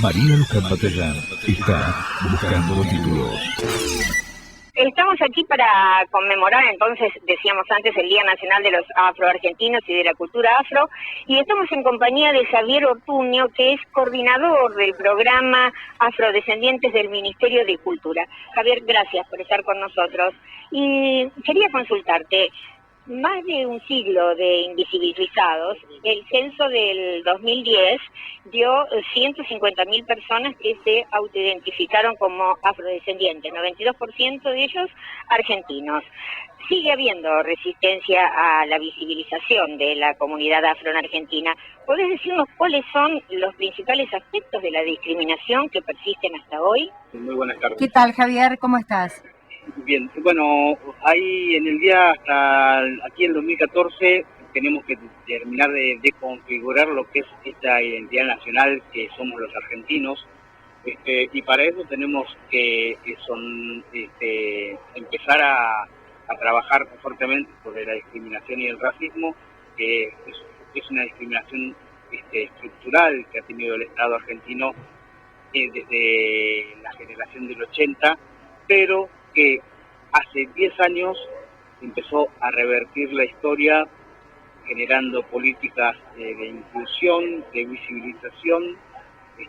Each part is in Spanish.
María Luján Batallán está buscando títulos. Estamos aquí para conmemorar, entonces, decíamos antes, el Día Nacional de los Afroargentinos y de la Cultura Afro, y estamos en compañía de Xavier Ortuño, que es coordinador del programa Afrodescendientes del Ministerio de Cultura. Javier, gracias por estar con nosotros. Y quería consultarte, más de un siglo de invisibilizados, el censo del 2010 dio 150.000 personas que se autoidentificaron como afrodescendientes, 92% de ellos argentinos. Sigue habiendo resistencia a la visibilización de la comunidad afro en Argentina. ¿Podés decirnos cuáles son los principales aspectos de la discriminación que persisten hasta hoy? Muy buenas tardes. ¿Qué tal, Javier? ¿Cómo estás? Bien, bueno, ahí en el día hasta aquí en 2014 tenemos que terminar de configurar lo que es esta identidad nacional que somos los argentinos, y para eso tenemos que empezar a trabajar fuertemente sobre la discriminación y el racismo, que es una discriminación estructural que ha tenido el Estado argentino desde la generación del 80, pero que hace 10 años empezó a revertir la historia generando políticas de inclusión, de visibilización,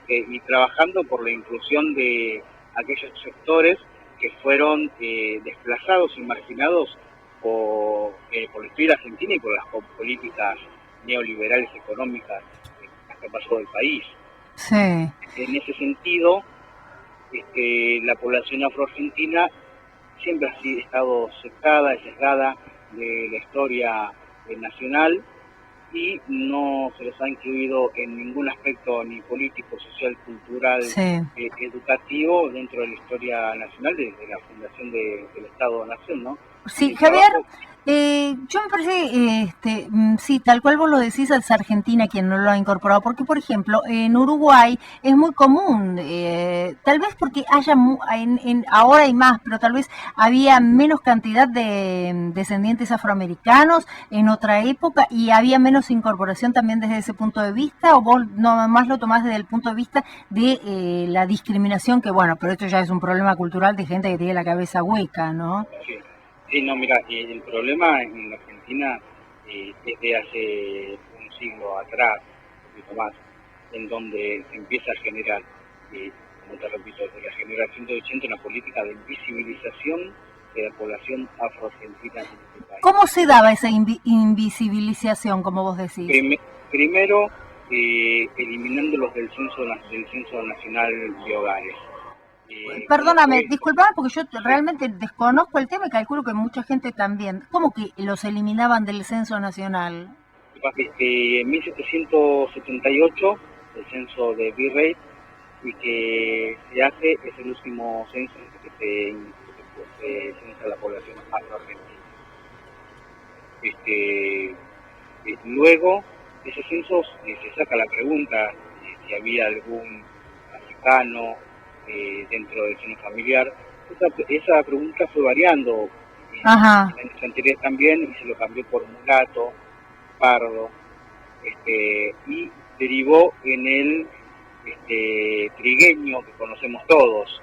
y trabajando por la inclusión de aquellos sectores que fueron desplazados y marginados por la historia argentina y por las políticas neoliberales económicas que pasó del país. Sí. En ese sentido, la población afroargentina siempre ha estado secada y sesgada de la historia nacional y no se les ha incluido en ningún aspecto ni político, social, cultural, Sí. Educativo dentro de la historia nacional desde la fundación del Estado-Nación, ¿no? Sí, Javier, yo me parece, sí, tal cual vos lo decís, es Argentina quien no lo ha incorporado, porque por ejemplo, en Uruguay es muy común, tal vez porque haya, ahora hay más, pero tal vez había menos cantidad de descendientes afroamericanos en otra época y había menos incorporación también desde ese punto de vista, o vos no más lo tomás desde el punto de vista de la discriminación, que bueno, pero esto ya es un problema cultural de gente que tiene la cabeza hueca, ¿no? Sí. Sí, no, mira, el problema en la Argentina desde hace un siglo atrás, un poquito más, en donde se empieza a generar, como te repito, desde la generación de 80, una política de visibilización de la población afroargentina en este país. ¿Cómo se daba esa invisibilización, como vos decís? Primero, eliminándolos del censo nacional de hogares. Perdóname, disculpame porque yo realmente desconozco el tema y calculo que mucha gente también. ¿Cómo que los eliminaban del censo nacional? En 1778, el censo de Virrey, y que se hace, es el último censo que se censa la población afroargentina. Luego, de esos censos se saca la pregunta si había algún africano dentro del seno familiar. Esa pregunta fue variando en años anteriores también, y se lo cambió por mulato, pardo, y derivó en el trigueño que conocemos todos.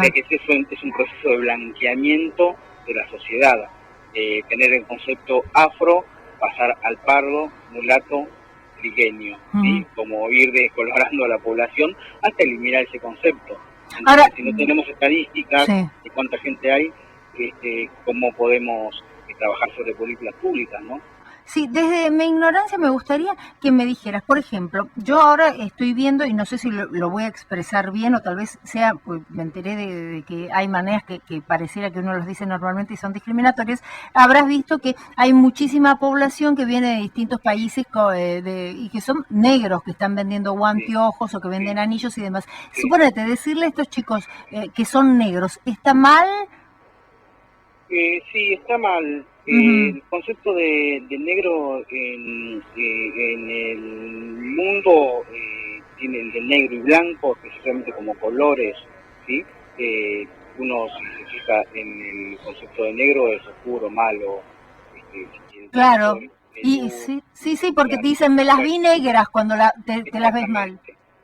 Que es un proceso de blanqueamiento de la sociedad, tener el concepto afro, pasar al pardo, mulato, trigueño, ¿sí? Como ir descolorando a la población hasta eliminar ese concepto. Entonces, ahora, si no tenemos estadísticas de cuánta gente hay, ¿cómo podemos trabajar sobre políticas públicas, no? Sí, desde mi ignorancia me gustaría que me dijeras, por ejemplo, yo ahora estoy viendo, y no sé si lo voy a expresar bien o tal vez sea, pues me enteré de que hay maneras que pareciera que uno los dice normalmente y son discriminatorias, habrás visto que hay muchísima población que viene de distintos países y que son negros, que están vendiendo anteojos o que venden anillos y demás. Suponete, decirle a estos chicos que son negros, ¿está mal? Sí, está mal. El concepto de negro en el mundo tiene el de negro y blanco, especialmente como colores, ¿sí? Uno, si se fija en el concepto de negro, es oscuro, malo. Claro, y sí, porque te dicen, me las vi negras cuando te las ves mal.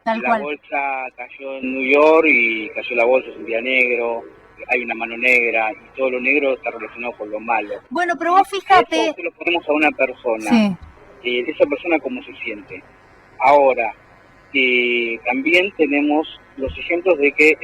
Tal la cual. bolsa cayó en New York y cayó la bolsa, es un día negro, hay una mano negra y todo lo negro está relacionado con lo malo. Bueno, pero vos Eso fíjate, se lo ponemos a una persona, sí, esa persona cómo se siente. Ahora, también tenemos los ejemplos de que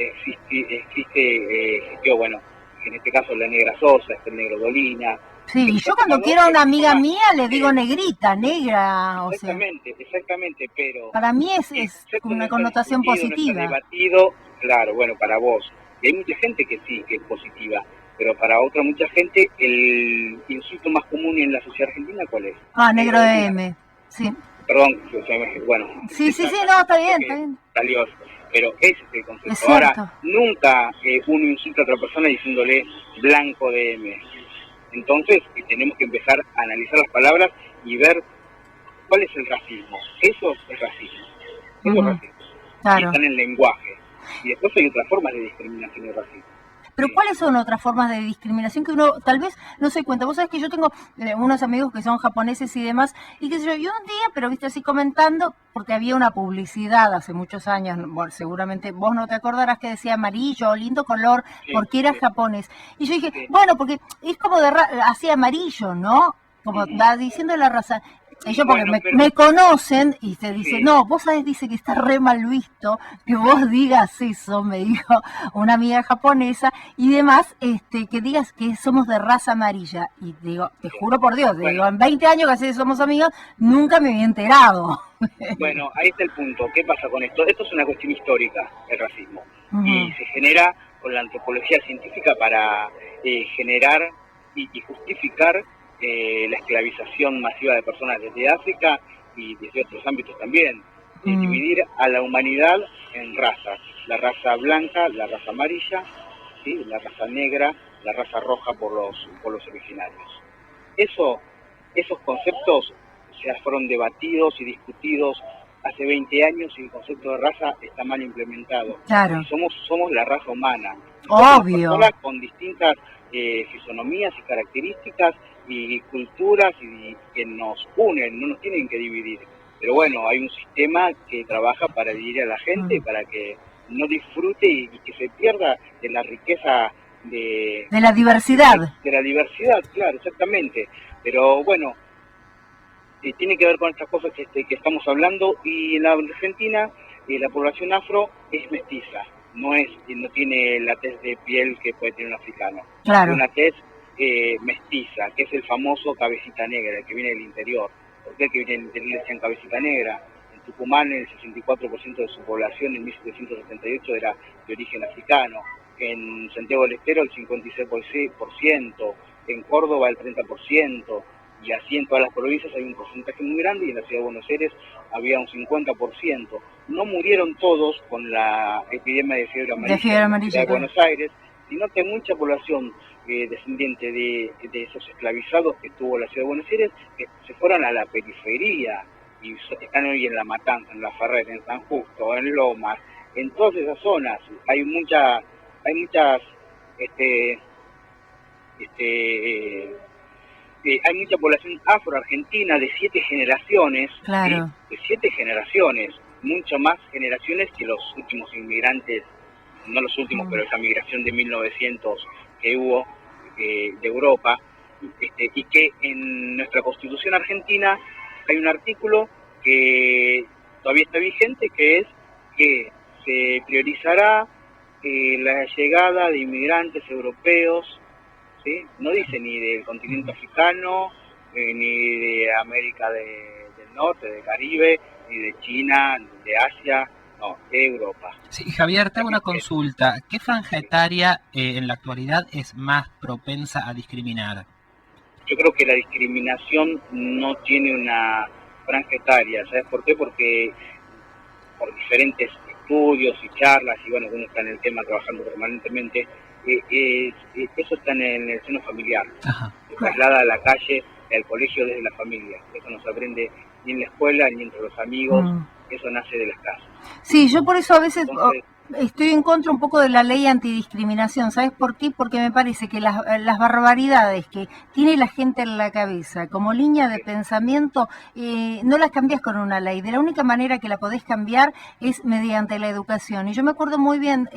existió, bueno, en este caso la negra Sosa, el negro Dolina. sí, y yo Son cuando dos quiero a una amiga personas, mía le digo negrita, negra, o sea, exactamente, pero para mí el es concepto una no está connotación discutido, no está positiva. debatido, claro, bueno, para vos. Y hay mucha gente que sí, que es positiva, pero para otra mucha gente el insulto más común en la sociedad argentina, ¿cuál es? Ah, negro de Dolina. M, sí. Perdón, bueno, Sí, sí, sí, no, está bien, está que bien. salió, pero ese es el concepto. Es cierto. Ahora, nunca uno insulta a otra persona diciéndole blanco de M. Entonces, tenemos que empezar a analizar las palabras y ver cuál es el racismo. Eso es racismo. Eso es racismo. Y Claro. está en el lenguaje. Y después hay otras formas de discriminación y racismo. Pero ¿cuáles son otras formas de discriminación que uno tal vez no se cuenta? Vos sabés que yo tengo unos amigos que son japoneses y demás, y qué sé yo, y un día, pero viste así comentando, porque había una publicidad hace muchos años, bueno, seguramente vos no te acordarás, que decía amarillo, lindo color, Sí, porque era sí. japonés. Y yo dije, Sí. bueno, porque es como de así amarillo, ¿no? Como va diciendo la raza. Ellos porque Bueno, pero- me conocen y te dicen, Sí. no, vos sabés, dice que está re mal visto que vos digas eso, me dijo una amiga japonesa, y demás, que digas que somos de raza amarilla. Y digo, te juro por Dios, Bueno. digo, en 20 años que así somos amigas, nunca me había enterado. Bueno, ahí está el punto. ¿Qué pasa con esto? Esto es una cuestión histórica, el racismo. Ujú. Y se genera con la antropología científica para generar y justificar la esclavización masiva de personas desde África y desde otros ámbitos también. Dividir a la humanidad en razas. La raza blanca, la raza amarilla, ¿sí? La raza negra, la raza roja por los originarios. Esos conceptos ya fueron debatidos y discutidos hace 20 años y el concepto de raza está mal implementado. Claro. Y somos la raza humana. Obvio. Somos personas con distintas fisonomías y características y culturas y que nos unen, no nos tienen que dividir. Pero bueno, hay un sistema que trabaja para dividir a la gente, para que no disfrute y que se pierda de la riqueza de la diversidad. De la diversidad, claro, exactamente. Pero bueno, tiene que ver con estas cosas que estamos hablando, y en la Argentina la población afro es mestiza, no tiene la tez de piel que puede tener un africano. Claro. Es una tez mestiza, que es el famoso cabecita negra, el que viene del interior. ¿Por qué el que viene del interior le decían cabecita negra? En Tucumán el 64% de su población en 1778 era de origen africano, en Santiago del Estero el 56%, en Córdoba el 30%, y así en todas las provincias hay un porcentaje muy grande, y en la ciudad de Buenos Aires había un 50%. No murieron todos con la epidemia de fiebre amarilla en la ciudad de Buenos Aires, sino que mucha población descendiente de esos esclavizados que tuvo la ciudad de Buenos Aires, que se fueron a la periferia y están hoy en La Matanza, en La Ferrera, en San Justo, en Lomas, en todas esas zonas. Hay muchas hay mucha población afro-argentina de 7 generaciones, claro. ¿sí? De 7 generaciones, mucho más generaciones que los últimos inmigrantes, no los últimos, pero esa migración de 1900 que hubo de Europa, y que en nuestra Constitución argentina hay un artículo que todavía está vigente, que es que se priorizará la llegada de inmigrantes europeos, ¿sí? No dice ni del continente africano, ni de América del Norte, del Caribe, ni de China, ni de Asia, no, de Europa. Sí, Javier, te hago una consulta. ¿Qué franja etaria en la actualidad es más propensa a discriminar? Yo creo que la discriminación no tiene una franja etaria. ¿Sabes por qué? Porque por diferentes estudios y charlas, y bueno, uno está en el tema trabajando permanentemente, eso está en el seno familiar. Ajá. Se traslada a la calle, al colegio desde la familia. Eso no se aprende ni en la escuela ni entre los amigos, eso nace de las casas. Sí, yo por eso a veces, Entonces, estoy en contra un poco de la ley antidiscriminación. ¿Sabes por qué? Porque me parece que las barbaridades que tiene la gente en la cabeza como línea de pensamiento no las cambias con una ley. De la única manera que la podés cambiar es mediante la educación. Y yo me acuerdo muy bien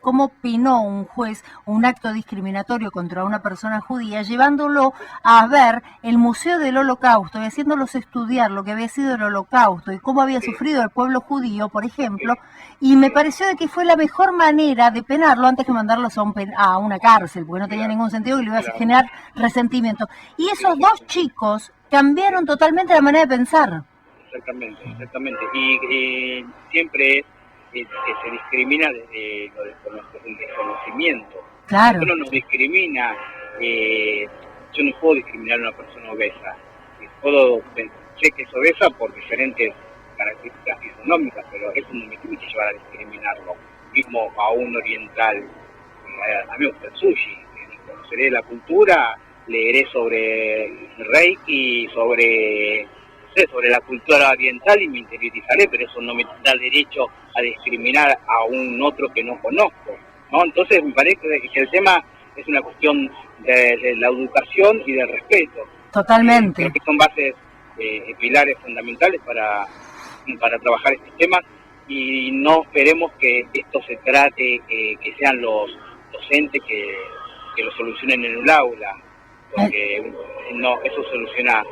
cómo opinó un juez un acto discriminatorio contra una persona judía, llevándolo a ver el Museo del Holocausto y haciéndolos estudiar lo que había sido el Holocausto y cómo había sufrido el pueblo judío, por ejemplo, y me pareció de que fue la mejor manera de penarlo antes que mandarlos a una cárcel, porque no tenía ningún sentido que le iba a generar resentimiento. Y esos dos chicos cambiaron totalmente la manera de pensar. Exactamente. Y siempre que se discrimina desde el desconocimiento. Claro. Uno no discrimina, yo no puedo discriminar a una persona obesa. Sé que es obesa por diferentes características fisonómicas, pero eso no me tiene que llevar a discriminarlo. Mismo a un oriental, a mí me gusta el sushi, conoceré la cultura, leeré sobre el Reiki, sobre la cultura oriental y me interiorizaré, pero eso no me da derecho a discriminar a un otro que no conozco, ¿no? Entonces me parece que el tema es una cuestión de la educación y del respeto. Totalmente. Creo que son bases, pilares fundamentales para trabajar estos temas y no esperemos que esto se trate, que sean los docentes que lo solucionen en un aula, porque no, eso soluciona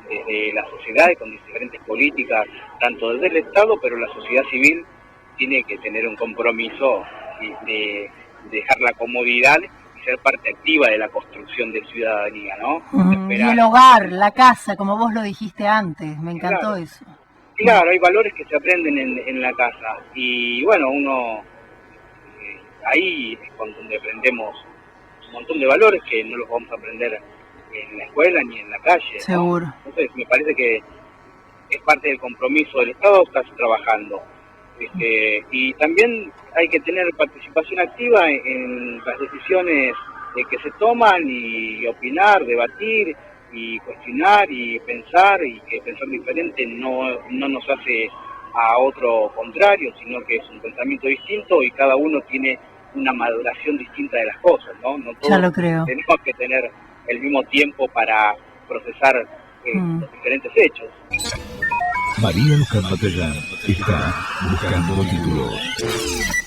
desde la sociedad y con diferentes políticas, tanto desde el Estado, pero la sociedad civil tiene que tener un compromiso de dejar la comodidad y ser parte activa de la construcción de ciudadanía, ¿no? Y el hogar, la casa, como vos lo dijiste antes, me encantó eso. Claro, hay valores que se aprenden en la casa y bueno, uno ahí es donde aprendemos un montón de valores que no los vamos a aprender en la escuela ni en la calle, ¿no? Seguro. Entonces me parece que es parte del compromiso del Estado estar trabajando. Y también hay que tener participación activa en las decisiones que se toman y opinar, debatir y cuestionar y que pensar diferente no nos hace a otro contrario, sino que es un pensamiento distinto y cada uno tiene una maduración distinta de las cosas, ¿no? No todos ya lo creo. Tenemos que tener el mismo tiempo para procesar los diferentes hechos. María Luján Matellán está buscando títulos.